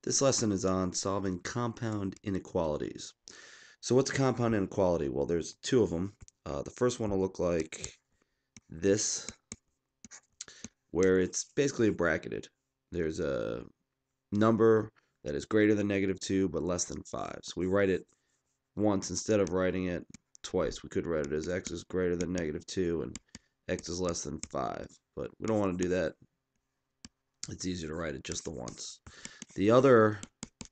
This lesson is on solving compound inequalities. So what's a compound inequality? Well, there's two of them. The first one will look like this, where it's basically bracketed. There's a number that is greater than -2 but less than 5. So we write it once instead of writing it twice. We could write it as x is greater than -2 and x is less than 5. But we don't want to do that. It's easier to write it just the once. The other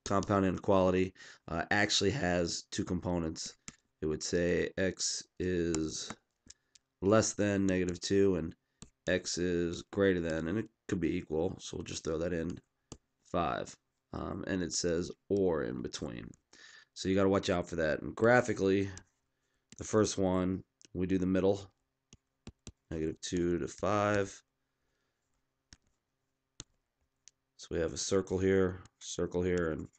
compound inequality actually has two components. It would say x is less than -2 and x is greater than, and it could be equal, so we'll just throw that in, 5. And it says or in between. So you got to watch out for that. And graphically, the first one, we do the middle, -2 to 5. So we have a circle here, and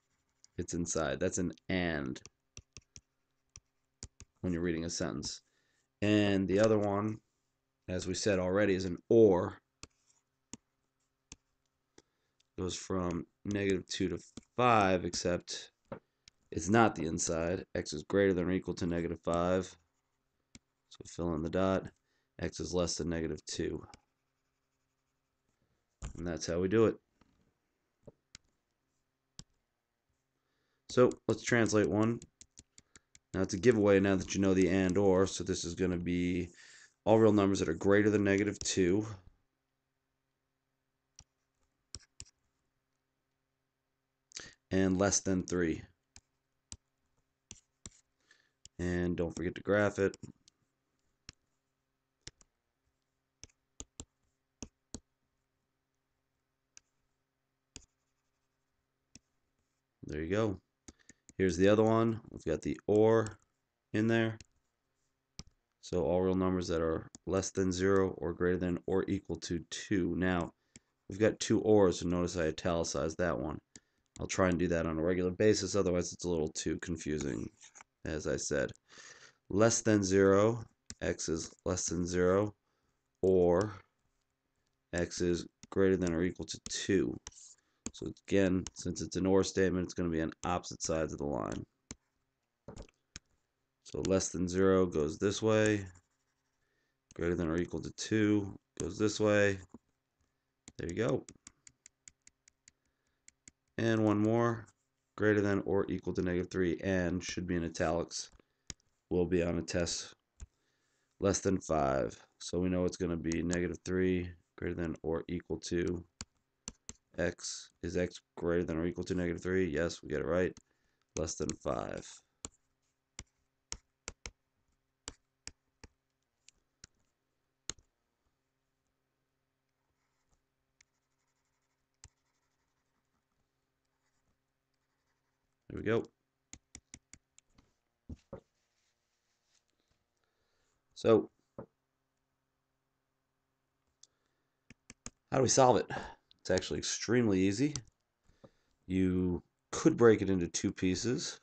it's inside. That's an and when you're reading a sentence. And the other one, as we said already, is an or. Goes from -2 to 5, except it's not the inside. X is greater than or equal to -5. So fill in the dot. X is less than -2. And that's how we do it. So let's translate one. Now it's a giveaway now that you know the and or. So this is going to be all real numbers that are greater than -2 and less than 3. And don't forget to graph it. There you go. Here's the other one. We've got the or in there. So all real numbers that are less than 0 or greater than or equal to 2. Now, we've got two ors, so notice I italicized that one. I'll try and do that on a regular basis, otherwise it's a little too confusing, as I said. Less than 0, x is less than 0, or x is greater than or equal to 2. So again, since it's an or statement, it's going to be on opposite sides of the line. So less than 0 goes this way, greater than or equal to 2 goes this way. There you go. And one more, greater than or equal to -3, and should be in italics, will be on a test. Less than 5, so we know it's going to be -3, greater than or equal to x. Is x greater than or equal to -3? Yes, we get it right. Less than 5. There we go. So, how do we solve it? It's actually extremely easy. You could break it into two pieces.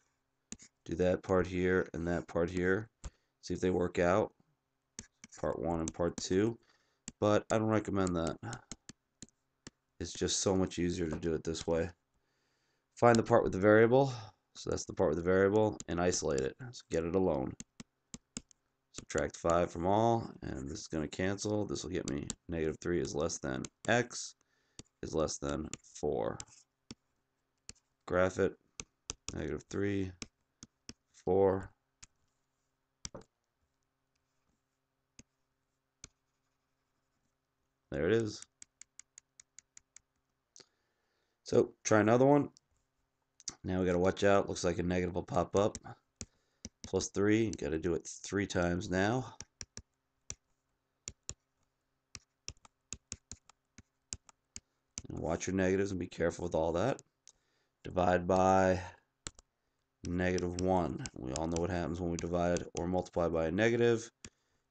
Do that part here and that part here. See if they work out. Part 1 and part 2. But I don't recommend that. It's just so much easier to do it this way. Find the part with the variable. So that's the part with the variable, and isolate it. So get it alone. Subtract 5 from all, and this is going to cancel. This will get me -3 is less than x is less than 4. Graph it. -3, 4. There it is. So try another one. Now we got to watch out. Looks like a negative will pop up. +3. Got to do it 3 times now. And watch your negatives and be careful with all that. Divide by -1. We all know what happens when we divide or multiply by a negative.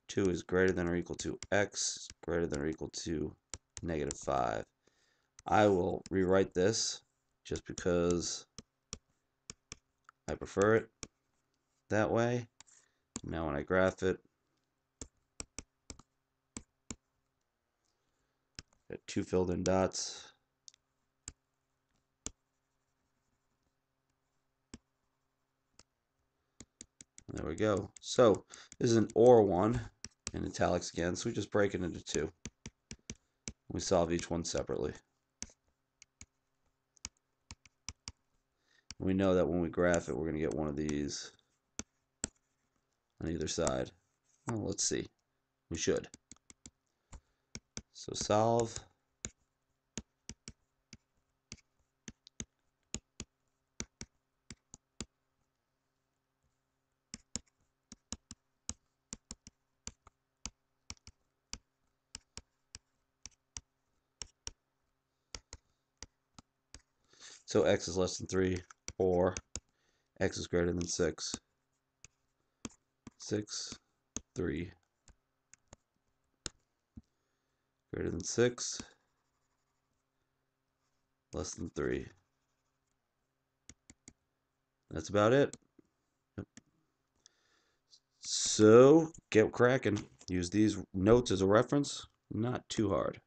2 is greater than or equal to x, greater than or equal to -5. I will rewrite this just because I prefer it that way. Now when I graph it, got 2 filled in dots. There we go. So this is an OR one in italics again, so we just break it into two. We solve each one separately. We know that when we graph it, we're going to get one of these on either side. Well, let's see. We should. So solve. So x is less than 3, or x is greater than 6. 6, 3, greater than 6, less than 3. That's about it. So get cracking. Use these notes as a reference. Not too hard.